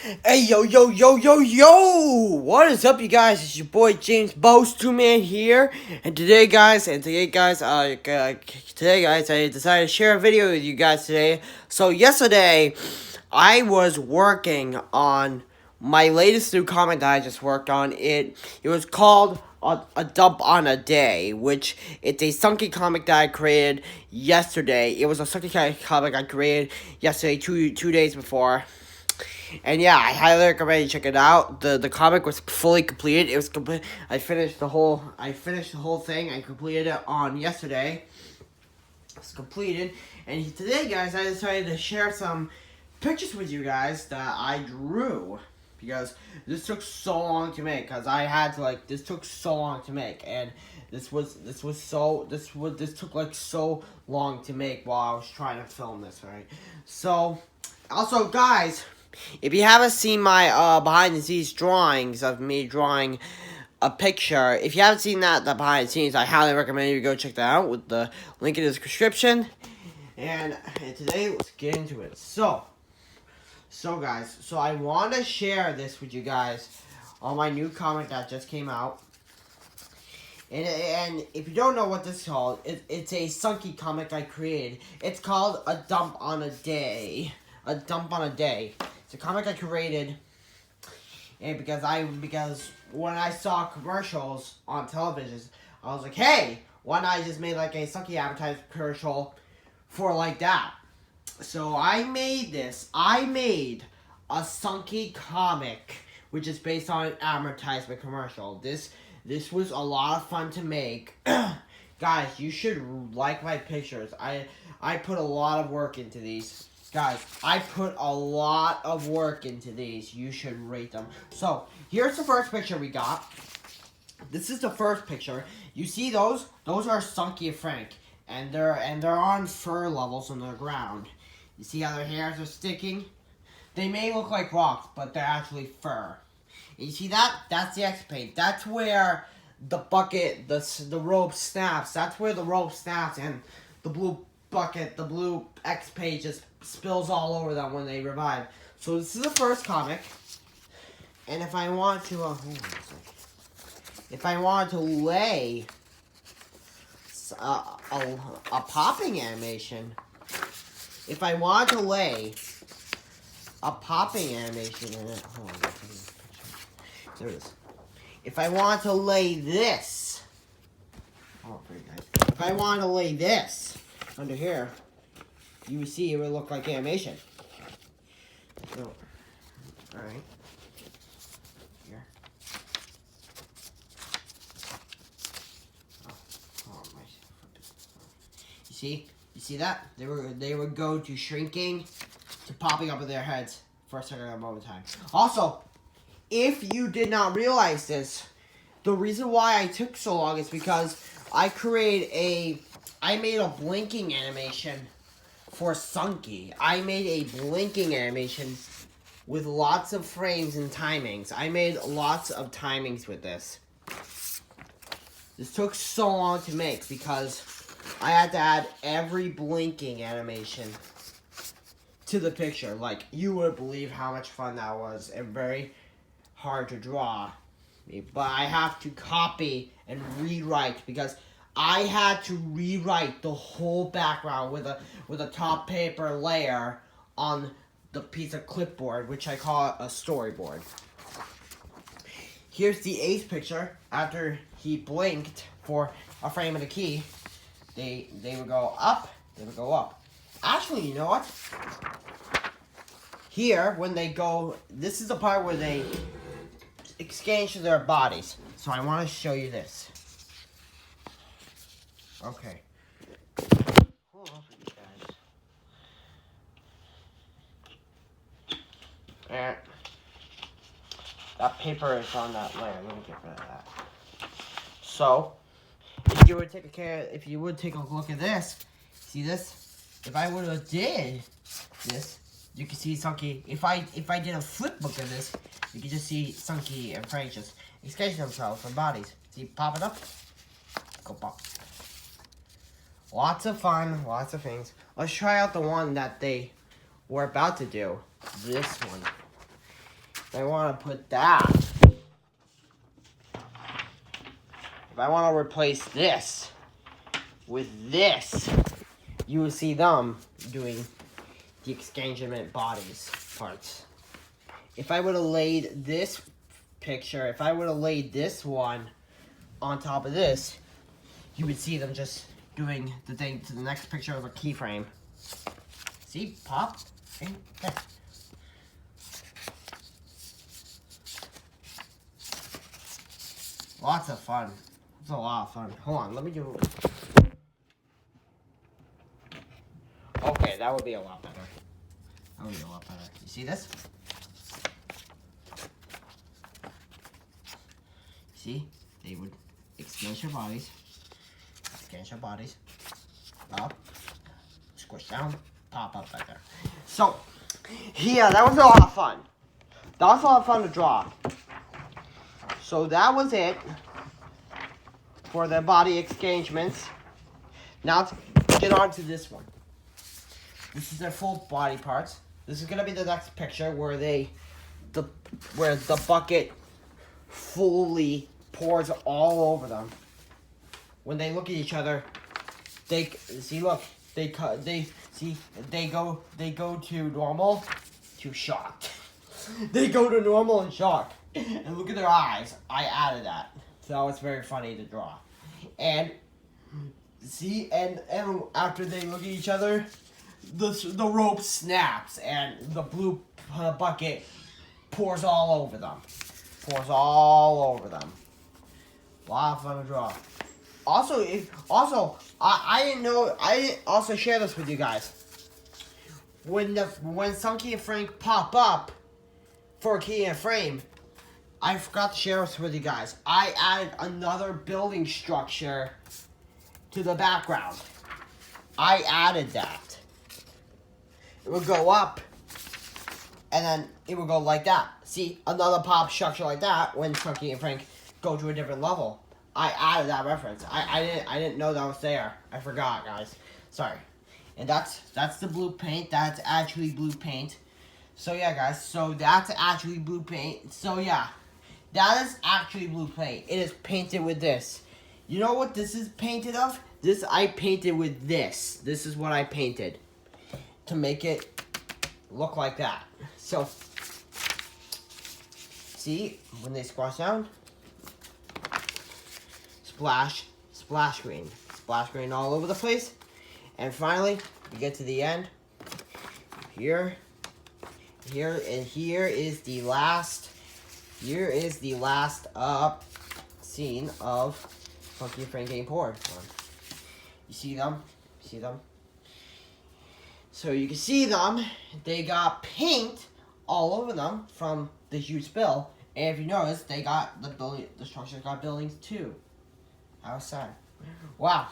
Hey, yo, what is up, you guys? It's your boy James Boast 2-Man here, and today, guys, I decided to share a video with you guys today. So, yesterday, I was working on my latest new comic that I just worked on. It was called a Dump on a Day, which it's a Sunky comic that I created yesterday. It was a Sunky comic I created yesterday, two days before. And yeah, I highly recommend you check it out. The comic was fully completed. It was complete. I finished the whole thing. I completed it on yesterday. It's completed. And today, guys, I decided to share some pictures with you guys that I drew, because this took so long to make. Cause I had to this took so long to make, and this took like so long to make while I was trying to film this, right? So, also, guys, if you haven't seen my behind the scenes drawings of me drawing a picture, if you haven't seen the behind the scenes, I highly recommend you go check that out with the link in the description. And today, let's get into it. So guys, I want to share this with you guys on my new comic that just came out. And if you don't know what this is called, it's a Sunky comic I created. It's called A Dump on a Day. A Dump on a Day. It's a comic I created, and because when I saw commercials on television, I was like, hey, why not I just made like a Sunky advertisement commercial for like that? So I made this. I made a Sunky comic, which is based on an advertisement commercial. This was a lot of fun to make. Guys, you should like my pictures. I put a lot of work into these. Guys, I put a lot of work into these. You should rate them. So, here's the first picture we got. This is the first picture. You see those? Those are Sunky and Frank. And they're on fur levels on the ground. You see how their hairs are sticking? They may look like rocks, but they're actually fur. And you see that? That's the X page. That's where the bucket, the rope snaps. That's where the rope snaps, and the blue bucket, the blue X page just spills all over them when they revive. So this is the first comic. And if I want to, if I wanted to lay a popping animation, if I want to lay a popping animation in it, hold on, there it is. If I want to lay this, oh, pretty nice. If I want to lay this under here, you would see it would look like animation. So, all right, here. You see that? They would go to shrinking to popping up in their heads for a second moment of time. Also, if you did not realize this, the reason why I took so long is because I made a blinking animation for Sunky. I made a blinking animation with lots of frames and timings. I made lots of timings with this. This took so long to make because I had to add every blinking animation to the picture. Like, you would believe how much fun that was, and very hard to draw. But I have to copy and rewrite because I had to rewrite the whole background with a top paper layer on the piece of clipboard, which I call a storyboard. Here's the ace picture. After he blinked for a frame and a key, they would go up, they would go up. Actually, you know what? Here, when they go, this is the part where they exchange their bodies. So I want to show you this. Okay. Hold on for you guys. And that paper is on that layer. Let me get rid of that. So, if you would take a look at this, see this? If I would have did this, you can see Sunky. If I did a flip book of this, you can just see Sunky and Frank just exchange themselves from bodies. See, pop it up, go pop. Lots of fun, lots of things. Let's try out the one that they were about to do. This one. I want to put that, if I want to replace this with this, you will see them doing the exchangeable bodies parts. If I would have laid this picture, if I would have laid this one on top of this, you would see them just doing the thing to the next picture of a keyframe. See, pop, and there. Lots of fun. It's a lot of fun. Hold on, let me do. Okay, that would be a lot better. That would be a lot better. You see this? See? They would exchange their bodies. Exchange their bodies. Up. Squish down. Pop up right there. So, yeah, that was a lot of fun. That was a lot of fun to draw. So that was it for the body exchangements. Now let's get on to this one. This is their full body parts. This is gonna be the next picture where where the bucket fully pours all over them. When they look at each other, they see. Look, they go to normal to shocked. They go to normal and shocked. And look at their eyes. I added that. So it's very funny to draw. And see, and after they look at each other, the rope snaps and the blue bucket pours all over them. Pours all over them. A lot of fun to draw. Also, I didn't know. I didn't also share this with you guys. When Sunky and Frank pop up for a key and frame, I forgot to share this with you guys. I added another building structure to the background. I added that. It would go up, and then it would go like that. See, another pop structure like that when Sunky and Frank go to a different level. I added that reference. I didn't know that was there. I forgot, guys. Sorry. And that's the blue paint. That's actually blue paint. So yeah, guys. So that's actually blue paint. So yeah, that is actually blue paint. It is painted with this. You know what this is painted of? This I painted with this. This is what I painted to make it look like that. So see, when they squash down, splash, splash green all over the place. And finally, we get to the end. Here is the last scene of Sunky and Frank getting poured. You see them? See them? So you can see them. They got paint all over them from the huge spill. And if you notice, they got the structure got buildings too. How sad. Wow.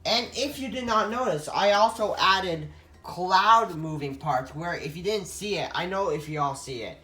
And if you did not notice, I also added cloud moving parts where if you didn't see it, I know if you all see it.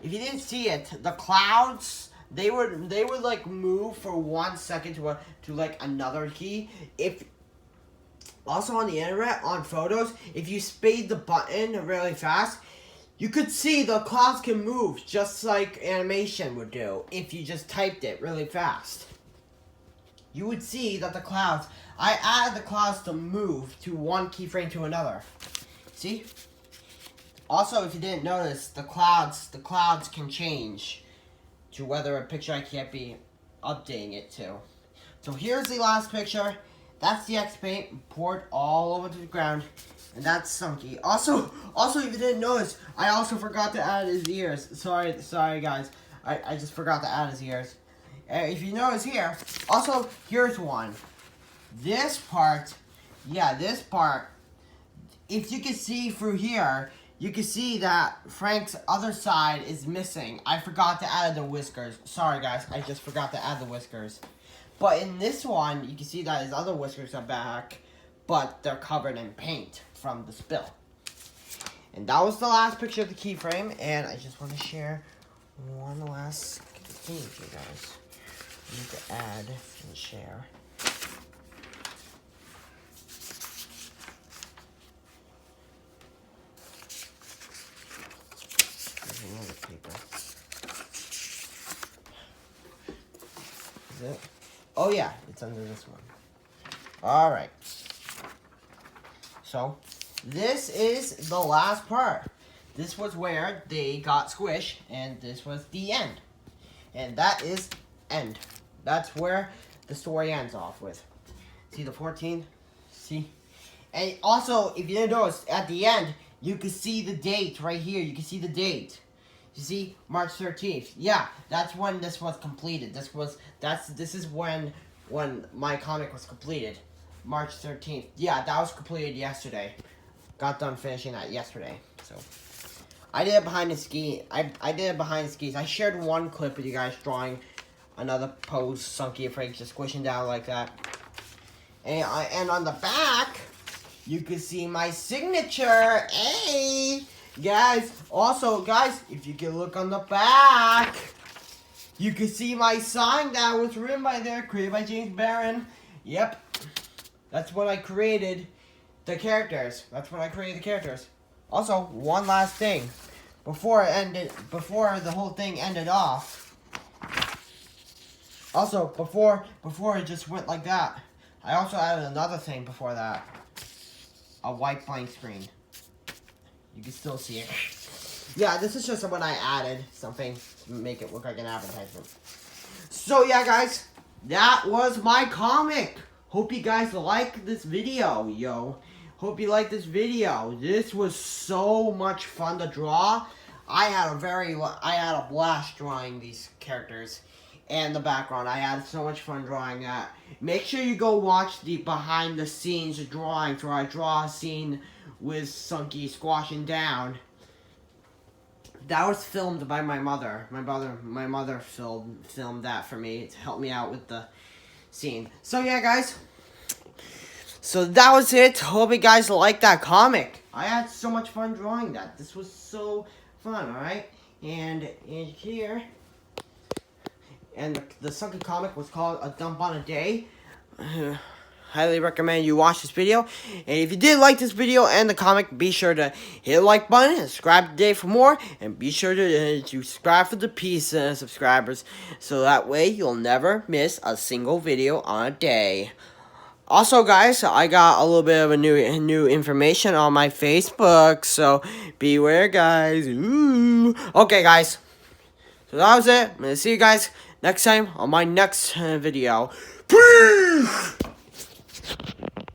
If you didn't see it, the clouds, they would like move for 1 second to like another key. If also on the internet, on photos, if you spade the button really fast, you could see the clouds can move just like animation would do if you just typed it really fast. You would see that the clouds, I added the clouds to move to one keyframe to another. See? Also, if you didn't notice, the clouds can change to whether a picture I can't be updating it to. So here's the last picture. That's the X paint poured all over the ground. And that's Sunky. Also, if you didn't notice, I also forgot to add his ears. Sorry guys. I just forgot to add his ears. If you notice here, also, here's one. This part, if you can see through here, you can see that Frank's other side is missing. I forgot to add the whiskers. Sorry, guys, I just forgot to add the whiskers. But in this one, you can see that his other whiskers are back, but they're covered in paint from the spill. And that was the last picture of the keyframe, and I just want to share one last thing with you guys. I need to add and share. another paper. Is it? Oh yeah, it's under this one. Alright. So, this is the last part. This was where they got squished, and this was the end. And that is end. That's where the story ends off with. See the 14? See? And also, if you didn't notice, at the end, you can see the date right here. You can see the date. You see? March 13th. Yeah, that's when this was completed. This is when my comic was completed. March 13th. Yeah, that was completed yesterday. Got done finishing that yesterday. So I did it behind the ski. I did it behind the skis. I shared one clip with you guys drawing another pose, Sunky and Frank just squishing down like that. And on the back, you can see my signature. Hey, guys. Also, guys, if you can look on the back, you can see my sign that was written by there, created by James Barron. Yep, that's when I created the characters. Also, one last thing, before the whole thing ended off. Also, before it just went like that, I also added another thing before that. A white blank screen. You can still see it. Yeah, this is just when I added something to make it look like an advertisement. So yeah, guys, that was my comic. Hope you guys like this video, yo. Hope you like this video. This was so much fun to draw. I had a blast drawing these characters and the background. I had so much fun drawing that. Make sure you go watch the behind the scenes drawings where I draw a scene with Sunky squashing down. That was filmed by my mother. My mother filmed that for me to help me out with the scene. So yeah, guys. So that was it. Hope you guys liked that comic. I had so much fun drawing that. This was so fun, alright? And here, and the Sunky comic was called A Dump on a Day. Highly recommend you watch this video. And if you did like this video and the comic, be sure to hit the like button and subscribe today for more. And be sure to subscribe for the peace subscribers. So that way you'll never miss a single video on a day. Also, guys, I got a little bit of a new information on my Facebook, so beware, guys. Ooh. Okay, guys. So that was it. I'm gonna see you guys next time on my next video. Peace!